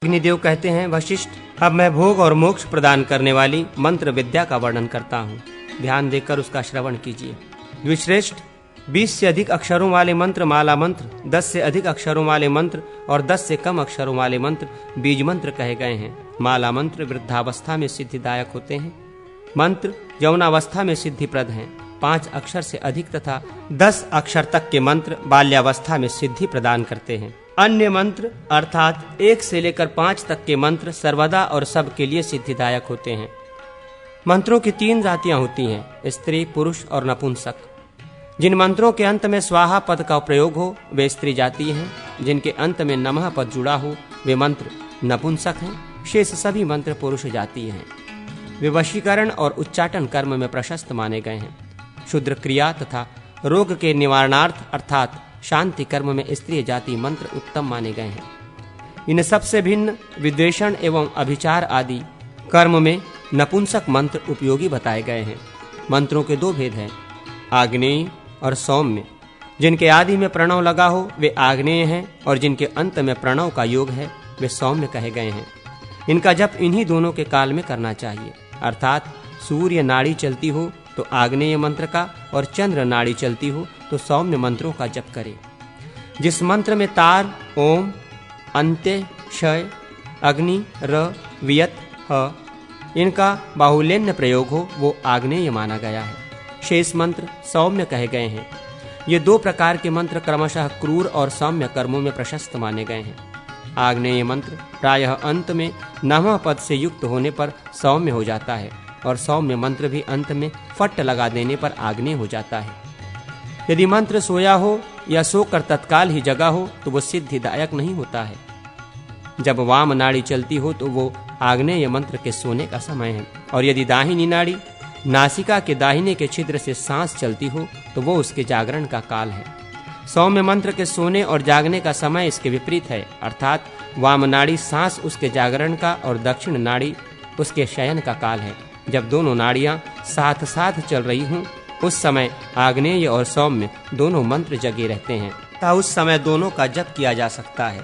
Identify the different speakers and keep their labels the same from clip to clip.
Speaker 1: अग्निदेव कहते हैं, वशिष्ठ, अब मैं भोग और मोक्ष प्रदान करने वाली मंत्र विद्या का वर्णन करता हूँ, ध्यान देकर उसका श्रवण कीजिए। द्विश्रेष्ठ, 20 से अधिक अक्षरों वाले मंत्र माला मंत्र, 10 से अधिक अक्षरों वाले मंत्र और 10 से कम अक्षरों वाले मंत्र बीज मंत्र कहे गए हैं। माला मंत्र वृद्धावस्था में सिद्धिदायक होते हैं। मंत्र यौनावस्था में सिद्धिप्रद हैं। 5 अक्षर से अधिक तथा 10 अक्षर तक के मंत्र बाल्यावस्था में सिद्धि प्रदान करते हैं। अन्य मंत्र अर्थात 1 से लेकर 5 तक के मंत्र सर्वदा और सब के लिए सिद्धिदायक होते हैं। मंत्रों की 3 जातियां होती हैं, स्त्री, पुरुष और नपुंसक। जिन मंत्रों के अंत में स्वाहा पद का प्रयोग हो वे स्त्री जाति हैं, जिनके अंत में नमः पद जुड़ा हो वे मंत्र नपुंसक हैं। शेष सभी मंत्र पुरुष जाति हैं। वे वशीकरण और उच्चाटन कर्म में प्रशस्त माने गए हैं। क्षुद्र क्रिया तथा रोग के निवारणार्थ अर्थात शांति कर्म में स्त्री जाति मंत्र उत्तम माने गए हैं। इन सबसे भिन्न विद्वेषण एवं अभिचार आदि कर्म में नपुंसक मंत्र उपयोगी बताए गए हैं। मंत्रों के 2 भेद हैं, आग्नेय और सौम्य। जिनके आदि में प्रणव लगा हो वे आग्नेय हैं और जिनके अंत में प्रणव का योग है वे सौम्य कहे गए हैं। इनका जप इन्हीं दोनों के काल में करना चाहिए, अर्थात सूर्य नाड़ी चलती हो तो आग्नेय मंत्र का और चंद्र नाड़ी चलती हो तो सौम्य मंत्रों का जप करें। जिस मंत्र में तार, ओम, अंत्य, क्षय, अग्नि, र, वियत, ह इनका बाहुल्यन्य प्रयोग हो वो आग्नेय माना गया है। शेष मंत्र सौम्य कहे गए हैं। ये 2 प्रकार के मंत्र क्रमशः क्रूर और सौम्य कर्मों में प्रशस्त माने गए हैं। आग्नेय मंत्र प्रायः अंत में नमः पद से युक्त होने पर सौम्य हो जाता है और सौम्य मंत्र भी अंत में फट लगा देने पर आग्नेय हो जाता है। यदि मंत्र सोया हो या सोकर तत्काल ही जगा हो तो वो सिद्धिदायक नहीं होता है। जब वाम नाड़ी चलती हो तो वो आग्नेय मंत्र के सोने का समय है, और यदि दाहिनी नाड़ी नासिका के दाहिने के छिद्र से सांस चलती हो तो वो उसके जागरण का काल है। सौम्य मंत्र के सोने और जागने का समय इसके विपरीत है, अर्थात वाम नाड़ी सांस उसके जागरण का और दक्षिण नाड़ी उसके शयन का काल है। जब दोनों नाड़ियां साथ साथ चल रही हों उस समय आग्नेय और सौम्य दोनों मंत्र जगे रहते हैं, तथा उस समय दोनों का जप किया जा सकता है।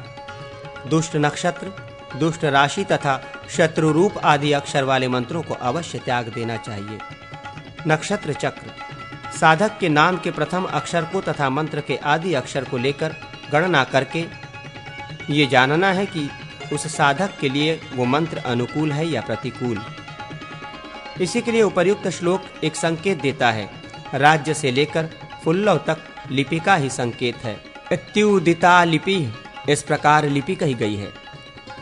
Speaker 1: दुष्ट नक्षत्र, दुष्ट राशि तथा शत्रु रूप आदि अक्षर वाले मंत्रों को अवश्य त्याग देना चाहिए। नक्षत्र चक्र, साधक के नाम के प्रथम अक्षर को तथा मंत्र के आदि अक्षर को लेकर गणना करके ये जानना है कि उस साधक के लिए वो मंत्र अनुकूल है या प्रतिकूल। इसी के लिए उपर्युक्त श्लोक एक संकेत देता है। राज्य से लेकर फुल्लव तक लिपि का ही संकेत है। इत्युदिता लिपि, इस प्रकार लिपि कही गई है।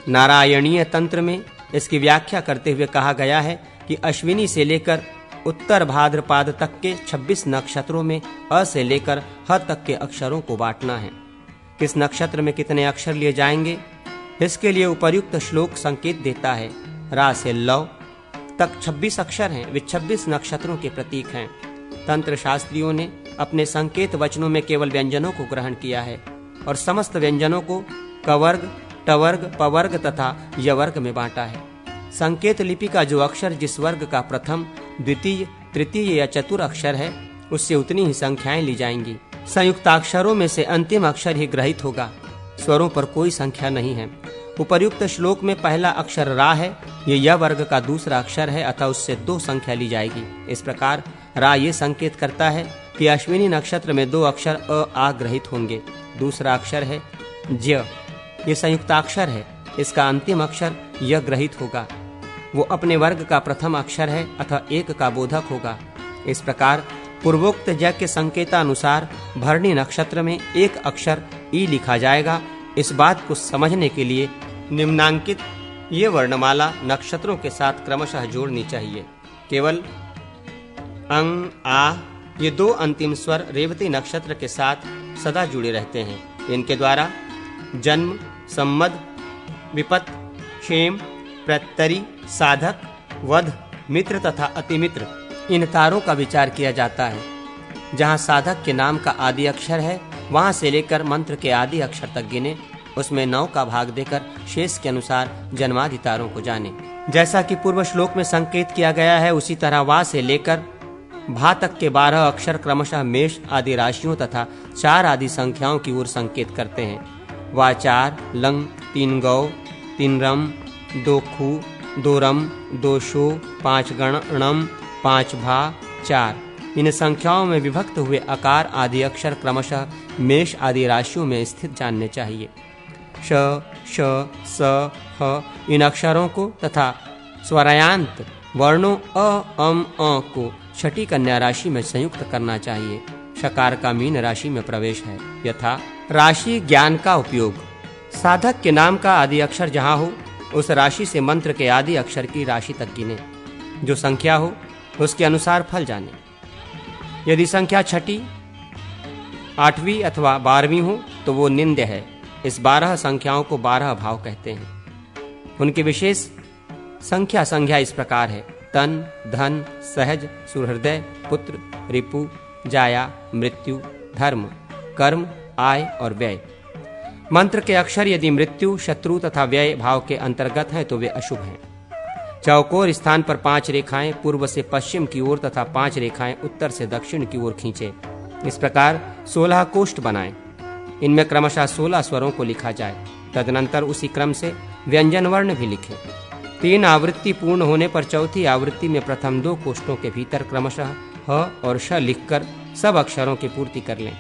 Speaker 1: नारायणीय तंत्र में इसकी व्याख्या करते हुए कहा गया है कि अश्विनी से लेकर उत्तर भाद्रपाद तक के 26 नक्षत्रों में अ से लेकर ह तक के अक्षरों को बांटना है। किस नक्षत्र में कितने अक्षर लिए जाएंगे इसके लिए उपर्युक्त श्लोक संकेत देता है। रा से लव तक 26 अक्षर हैं, वे 26 नक्षत्रों के प्रतीक हैं। तंत्र शास्त्रियों ने अपने संकेत वचनों में केवल व्यंजनों को ग्रहण किया है और समस्त व्यंजनों को कवर्ग, टवर्ग, पवर्ग तथा यवर्ग में बांटा है। संकेत लिपि का जो अक्षर जिस वर्ग का प्रथम, द्वितीय, तृतीय या चतुर अक्षर है उससे उतनी ही संख्याएं ली जाएंगी। संयुक्ताक्षरों में से अंतिम अक्षर ही ग्रहित होगा, स्वरों पर कोई संख्या नहीं है। उपर्युक्त श्लोक में पहला अक्षर रा है, ये य वर्ग का दूसरा अक्षर है अतः उससे 2 संख्या ली जाएगी। इस प्रकार रा ये संकेत करता है कि अश्विनी नक्षत्र में 2 अक्षर अ आ ग्रहित होंगे। दूसरा अक्षर है ज्य, ये संयुक्ताक्षर है, इसका अंतिम अक्षर य ग्रहित होगा। वो अपने वर्ग का प्रथम अक्षर है अतः 1 का बोधक होगा। इस प्रकार पूर्वोक्त ज्य के संकेतानुसार भरणी नक्षत्र में 1 अक्षर ई लिखा जाएगा। इस बात को समझने के लिए निम्नांकित ये वर्णमाला नक्षत्रों के साथ क्रमशः जोड़नी चाहिए। केवल अंग, आ ये 2 अंतिम स्वर रेवती नक्षत्र के साथ सदा जुड़े रहते हैं। इनके द्वारा जन्म, सम्मद, विपत, क्षेम, प्रत्यरि, साधक, वध, मित्र तथा अतिमित्र इन तारों का विचार किया जाता है। जहाँ साधक के नाम का आदि अक्षर है वहाँ से लेकर मंत्र के आदि अक्षर तक गिने, उसमें 9 का भाग देकर शेष के अनुसार जन्मादि तारों को जाने। जैसा कि पूर्व श्लोक में संकेत किया गया है उसी तरह वा से लेकर भा तक के 12 अक्षर क्रमशः मेष आदि राशियों तथा 4 आदि संख्याओं की ओर संकेत करते हैं। वा 4, लंग 3 गौ, 3 रम 2 खू 2 रम 2 शो 5 गणम 5 भा 4। इन संख्याओं में विभक्त हुए आकार आदि अक्षर क्रमशः मेष आदि राशियों में स्थित जानने चाहिए। श श स ह इन अक्षरों को तथा स्वरायांत वर्णों अ अम अ को छठी कन्या राशि में संयुक्त करना चाहिए। शकार का मीन राशि में प्रवेश है। यथा राशि ज्ञान का उपयोग। साधक के नाम का आदि अक्षर जहाँ हो उस राशि से मंत्र के आदि अक्षर की राशि तक गिने। जो संख्या हो उसके अनुसार फल जाने। यदि संख्या छठी 8वीं अथवा 12वीं हो तो वो निंद्य है। इस 12 संख्याओं को 12 भाव कहते हैं। उनकी विशेष संज्ञा इस प्रकार है: तन, धन, सहज, सुहृदय, पुत्र, रिपु, जाया, मृत्यु, धर्म, कर्म, आय और व्यय। मंत्र के अक्षर यदि मृत्यु, शत्रु तथा व्यय भाव के अंतर्गत हैं तो वे अशुभ हैं। चौकोर स्थान पर 5 रेखाएं पूर्व से पश्चिम की ओर तथा 5 रेखाएं उत्तर से दक्षिण की ओर खींचे। इस प्रकार 16 कोष्ठ बनाएं। इनमें क्रमशः 16 स्वरों को लिखा जाए। तदनंतर उसी क्रम से व्यंजन वर्ण भी लिखें। 3 आवृत्ति पूर्ण होने पर चौथी आवृत्ति में प्रथम 2 कोष्ठों के भीतर क्रमशः ह और श लिखकर सब अक्षरों की पूर्ति कर लें।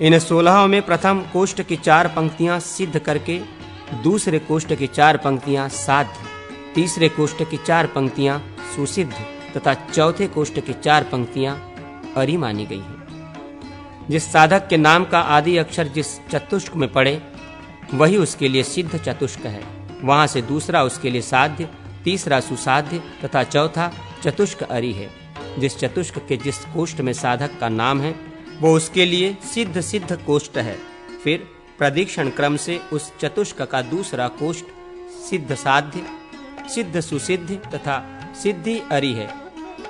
Speaker 1: इन 16 में प्रथम कोष्ठ की 4 पंक्तियां सिद्ध करके दूसरे कोष्ठ की 4 पंक्तियां साध्य, तीसरे कोष्ठ की 4 पंक्तियां सुसिद्ध तथा चौथे कोष्ठ की 4 पंक्तियां अरि मानी गई हैं। जिस साधक के नाम का आदि अक्षर जिस चतुष्क में पड़े वही उसके लिए सिद्ध चतुष्क है। वहां से दूसरा उसके लिए साध्य, तीसरा सुसाध्य तथा चौथा चतुष्क अरि है। जिस चतुष्क के जिस कोष्ठ में साधक का नाम है वो उसके लिए सिद्ध सिद्ध कोष्ठ है। फिर प्रदीक्षण क्रम से उस चतुष्क का दूसरा कोष्ठ सिद्ध साध्य, सिद्ध सुसिद्ध तथा सिद्धि अरि है।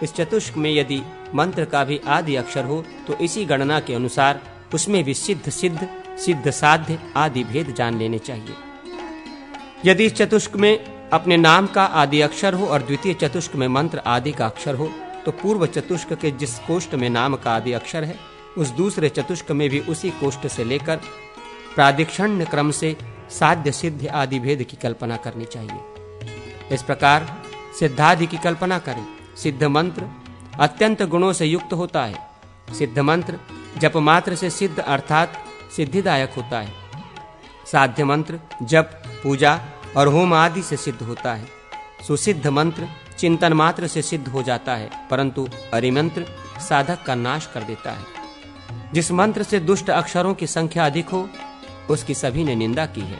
Speaker 1: इस चतुष्क में यदि मंत्र का भी आदि अक्षर हो तो इसी गणना के अनुसार उसमें भी सिद्ध सिद्ध, सिद्ध साध्य आदि भेद जान लेने चाहिए। यदि इस चतुष्क में अपने नाम का आदि अक्षर हो और द्वितीय चतुष्क में मंत्र आदि का अक्षर हो तो पूर्व चतुष्क के जिस कोष्ठ में नाम का आदि अक्षर है उस दूसरे चतुष्क में भी उसी कोष्ठ से लेकर प्रादिक्षण्य क्रम से साध्य सिद्ध आदि भेद की कल्पना करनी चाहिए। इस प्रकार सिद्धादि की कल्पना करें। सिद्ध मंत्र अत्यंत गुणों से युक्त होता है। सिद्ध मंत्र जप मात्र से सिद्ध अर्थात सिद्धिदायक होता है। साध्य मंत्र जप, पूजा और होम आदि से सिद्ध होता है। सुसिद्ध मंत्र चिंतन मात्र से सिद्ध हो जाता है, परंतु अरिमंत्र साधक का नाश कर देता है। जिस मंत्र से दुष्ट अक्षरों की संख्या अधिक हो उसकी सभी ने निंदा की है।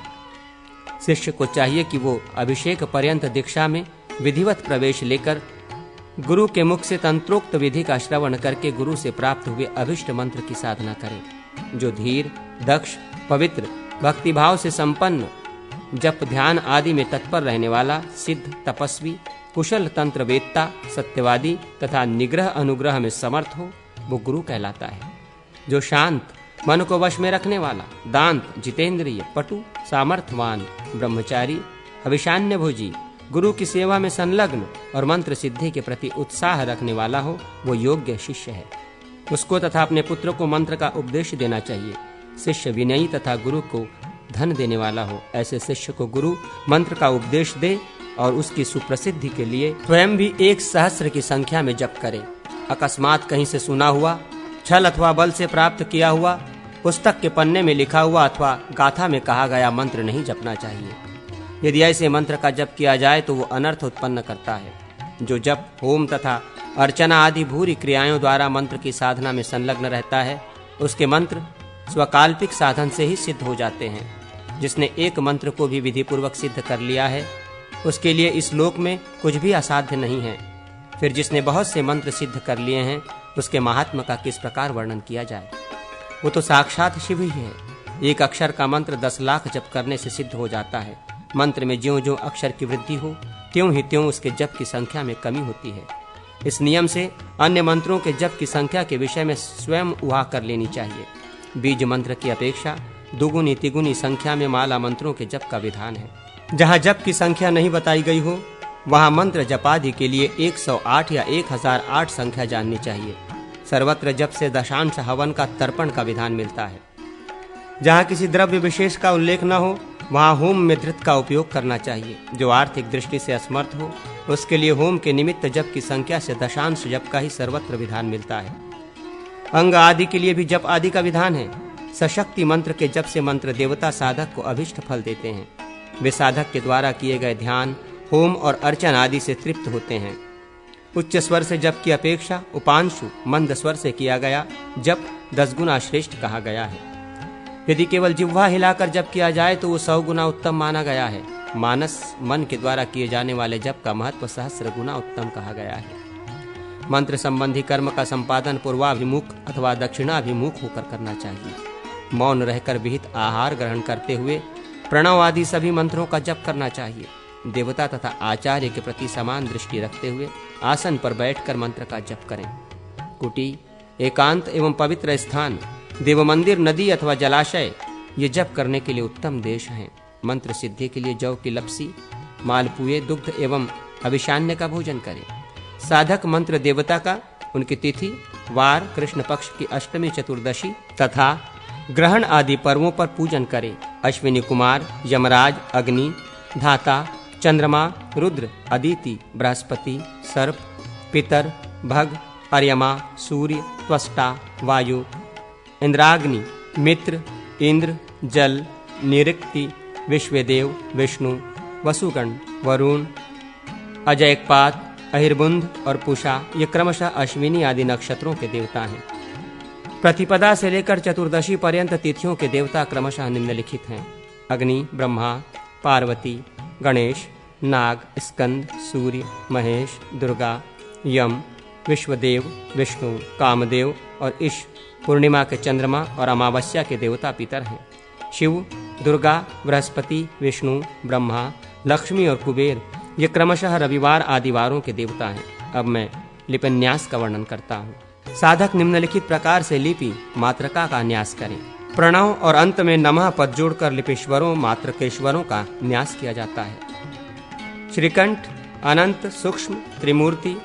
Speaker 1: शिष्य को चाहिए कि वो अभिषेक पर्यंत दीक्षा में विधिवत प्रवेश लेकर गुरु के मुख से तंत्रोक्त विधि का श्रवण करके गुरु से प्राप्त हुए अभिष्ट मंत्र की साधना करे। जो धीर, दक्ष, पवित्र, भक्तिभाव से संपन्न, जप ध्यान आदि में तत्पर रहने वाला, सिद्ध, तपस्वी, कुशल तंत्र वेत्ता, सत्यवादी तथा निग्रह अनुग्रह में समर्थ हो वो गुरु कहलाता है। जो शांत, मन को वश में रखने वाला, दांत, जितेंद्रिय, पटु, सामर्थ्यवान, ब्रह्मचारी, हविषान्य भोजी, गुरु की सेवा में संलग्न और मंत्र सिद्धि के प्रति उत्साह रखने वाला हो वो योग्य शिष्य है। उसको तथा अपने पुत्र को मंत्र का उपदेश देना चाहिए। शिष्य विनयी तथा गुरु को धन देने वाला हो। ऐसे शिष्य को गुरु मंत्र का उपदेश दे और उसकी सुप्रसिद्धि के लिए स्वयं भी 1 सहस्र की संख्या में जप करे। अकस्मात कहीं से सुना हुआ, छल अथवा बल से प्राप्त किया हुआ, पुस्तक के पन्ने में लिखा हुआ अथवा गाथा में कहा गया मंत्र नहीं जपना चाहिए। यदि ऐसे मंत्र का जप किया जाए तो वो अनर्थ उत्पन्न करता है। जो जप, होम तथा अर्चना आदि भूरी क्रियाओं द्वारा मंत्र की साधना में संलग्न रहता है उसके मंत्र स्वकाल्पिक साधन से ही सिद्ध हो जाते हैं। जिसने एक मंत्र को भी विधि पूर्वक सिद्ध कर लिया है उसके लिए इस लोक में कुछ भी असाध्य नहीं है। फिर जिसने बहुत से मंत्र सिद्ध कर लिए हैं उसके महात्मा का किस प्रकार वर्णन किया जाए। वो तो साक्षात शिव ही है। एक अक्षर का मंत्र 10 लाख जप करने से सिद्ध हो जाता है। मंत्र में ज्यों-ज्यों अक्षर की वृद्धि हो त्यों ही त्यों उसके जप की संख्या में कमी होती है। इस नियम से अन्य मंत्रों के जप की संख्या के विषय में स्वयं उहा कर लेनी चाहिए। बीज मंत्र की अपेक्षा दुगुनी तिगुनी संख्या में माला मंत्रों के जप का विधान है। जहाँ जप की संख्या नहीं बताई गई हो वहाँ मंत्र जपादि के लिए 108 या 1008 संख्या जाननी चाहिए। सर्वत्र जप से दशांश हवन का तर्पण का विधान मिलता है। जहाँ किसी द्रव्य विशेष का उल्लेख न हो वहाँ होम में धृत का उपयोग करना चाहिए। जो आर्थिक दृष्टि से असमर्थ हो उसके लिए होम के निमित्त जप की संख्या से दशांश जप का ही सर्वत्र विधान मिलता है। अंग आदि के लिए भी जप आदि का विधान है। सशक्ति मंत्र के जप से मंत्र देवता साधक को अभिष्ट फल देते हैं। वे साधक के द्वारा किए गए ध्यान, होम और अर्चन आदि से तृप्त होते हैं। उच्च स्वर से जप की अपेक्षा उपांशु मंद स्वर से किया गया जप 10 गुना श्रेष्ठ कहा गया है। यदि केवल जिह्वा हिलाकर जप किया जाए तो वो 100 गुना उत्तम माना गया है। मानस मन के द्वारा किए जाने वाले जप का महत्व सहस्र गुना उत्तम कहा गया है। मंत्र संबंधी कर्म का संपादन पूर्वाभिमुख अथवा दक्षिणाभिमुख होकर करना चाहिए। मौन रहकर विहित आहार ग्रहण करते हुए प्रणव आदि सभी मंत्रों का जप करना चाहिए। देवता तथा आचार्य के प्रति समान दृष्टि रखते हुए आसन पर बैठकर मंत्र का जप करें। कुटी, एकांत एवं पवित्र स्थान, देव मंदिर, नदी अथवा जलाशय ये जप करने के लिए उत्तम देश हैं। मंत्र सिद्धि के लिए जौ की लपसी, मालपुए, दुग्ध एवं अभिशान्य का भोजन करें। साधक मंत्र देवता का उनकी तिथि, वार, कृष्ण पक्ष की अष्टमी, चतुर्दशी तथा ग्रहण आदि पर्वों पर पूजन करें। अश्विनी कुमार, यमराज, अग्नि, धाता, चंद्रमा, रुद्र, अदिति, बृहस्पति, सर्प, पितर, भग, अर्यमा, सूर्य, त्वष्टा, वायु, इंद्राग्नि, मित्र, इंद्र, जल, निऋक्ति, विश्वदेव, विष्णु, वसुगण, वरुण, अजयकपात, अहिर्बुंध और पुषा ये क्रमशः अश्विनी आदि नक्षत्रों के देवता हैं। प्रतिपदा से लेकर चतुर्दशी पर्यंत तिथियों के देवता क्रमशः निम्नलिखित हैं: अग्नि, ब्रह्मा, पार्वती, गणेश, नाग, स्कंद, सूर्य, महेश, दुर्गा, यम, विश्वदेव, विष्णु, कामदेव और ईश। पूर्णिमा के चंद्रमा और अमावस्या के देवता पितर हैं। शिव, दुर्गा, बृहस्पति, विष्णु, ब्रह्मा, लक्ष्मी और कुबेर ये क्रमशः रविवार आदि वारों के देवता हैं। अब मैं लिपिन्यास का वर्णन करता हूँ। साधक निम्नलिखित प्रकार से लिपि मात्रका का न्यास करें। प्रणव और अंत में नमः पद जोड़कर लिपीश्वरों मात्रकेश्वरों का न्यास किया जाता है। श्रीकंठ, अनंत, सूक्ष्म, त्रिमूर्ति,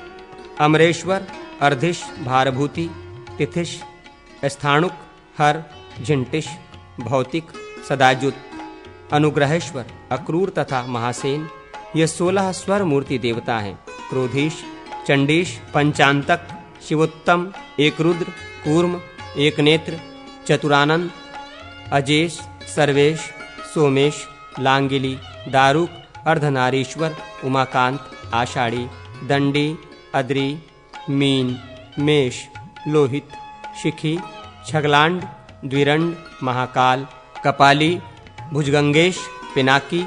Speaker 1: अमरेश्वर, अर्धिश, भारभूति, तिथिश, स्थाणुक, हर, झिंटिश, भौतिक, सदाजुत, अनुग्रहेश्वर, अक्रूर तथा महासेन ये 16 स्वर मूर्ति देवता हैं। क्रोधीश, चंडीश, पंचांतक, शिवोत्तम, एक रुद्र, कूर्म, एक नेत्र, चतुरानंद, अजेश, सर्वेश, सोमेश, लांगिली, दारुक, अर्धनारीश्वर, उमाकांत, आषाढ़ी, दंडी, अद्री, मीन, मेष, लोहित, शिखी, छगलांड, द्विरंड, महाकाल, कपाली, भुजगंगेश, पिनाकी,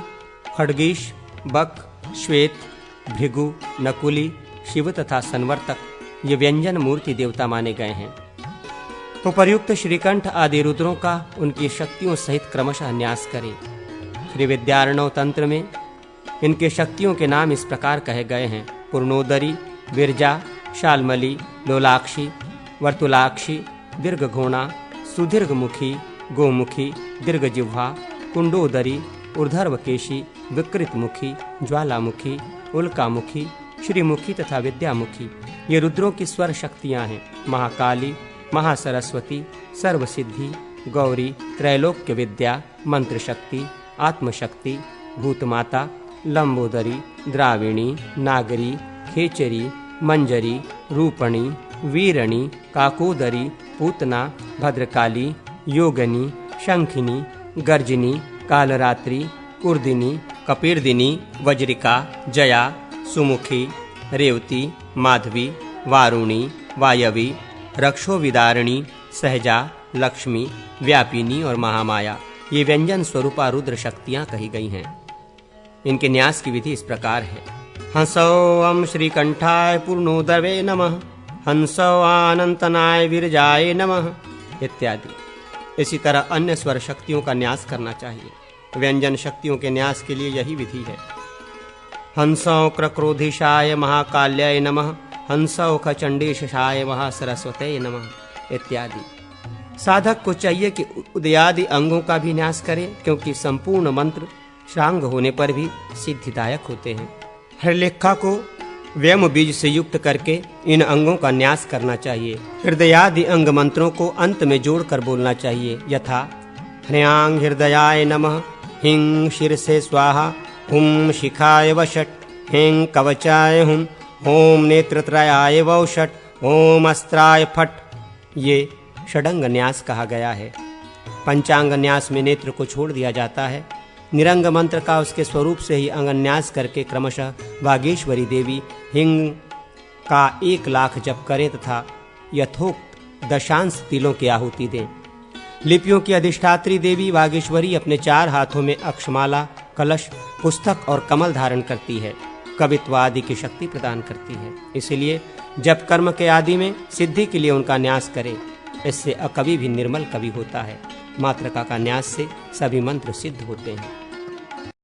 Speaker 1: खड्गीश, बक, श्वेत, भृगु, नकुली, शिव तथा संवर्तक ये व्यंजन मूर्ति देवता माने गए हैं। उपर्युक्त श्रीकंठ आदि रुद्रों का उनकी शक्तियों सहित क्रमशः न्यास करें। श्री विद्यारणव तंत्र में इनके शक्तियों के नाम इस प्रकार कहे गए हैं: पूर्णोदरी, विरजा, शालमली, लोलाक्षी, वर्तुलाक्षी, दीर्घघोणा, सुदीर्घमुखी, गोमुखी, दीर्घजिह्वा, कुंडोदरी, ऊर्ध्वकेशी, विकृतमुखी, ज्वालामुखी, उल्कामुखी, श्रीमुखी तथा विद्यामुखी ये रुद्रों की स्वर शक्तियां हैं। महाकाली, महासरस्वती, सर्वसिद्धि, गौरी, त्रैलोक्य विद्या, मंत्र शक्ति, आत्मशक्ति, भूतमाता, लंबोदरी, द्राविणी, नागरी, खेचरी, मंजरी, रूपणी, वीरणी, काकोदरी, पूतना, भद्रकाली, योगनी, शंखिनी, गर्जिनी, कालरात्रि, कुर्दिनी, कपीर्दिनी, वज्रिका, जया, सुमुखी, रेवती, माधवी, वारुणी, वायवी, रक्षोविदारिणी, सहजा, लक्ष्मी, व्यापिनी और महामाया ये व्यंजन स्वरूपा रुद्र शक्तियां कही गई हैं। इनके न्यास की विधि इस प्रकार है: हंसौं श्रीकंठाय पूर्णोदरवे नमः, हंसौ अनंतनाय विरजाय नमः इत्यादि। इसी तरह अन्य स्वर शक्तियों का न्यास करना चाहिए। व्यंजन शक्तियों के न्यास के लिए यही विधि है: हंसौ क्रक्रोधिशाय महाकाल्याय नमः, हंसौ खचंडीशाय महासरस्वते नमः इत्यादि। साधक को चाहिए कि उदयादि अंगों का भी न्यास करे, क्योंकि संपूर्ण मंत्र श्रांग होने पर भी सिद्धिदायक होते हैं। हरलेखा को व्यम बीज से युक्त करके इन अंगों का न्यास करना चाहिए। हृदयादि अंग मंत्रों को अंत में जोड़कर बोलना चाहिए, यथा ह्रयांग हृदयाय नमः, हिं शीर्षे स्वाहा, हुं शिखाय वषट, हिं कवचाय हुं, ओम नेत्रत्रयाय वौषट, ओम अस्त्राय फट। ये षडंग न्यास कहा गया है। पंचांग न्यास में नेत्र को छोड़ दिया जाता है। निरंग मंत्र का उसके स्वरूप से ही अंगन्यास करके क्रमशः वागीश्वरी देवी हिंग का 1,00,000 जप करें तथा यथोक्त दशांश तिलों की आहुति दें। लिपियों की अधिष्ठात्री देवी वागीश्वरी अपने 4 हाथों में अक्षमाला, कलश, पुस्तक और कमल धारण करती है। कवित्व आदि की शक्ति प्रदान करती है। इसलिए जब कर्म के आदि में सिद्धि के लिए उनका न्यास करें। इससे अकवि भी निर्मल कवि होता है। मातृका का न्यास से सभी मंत्र सिद्ध होते हैं।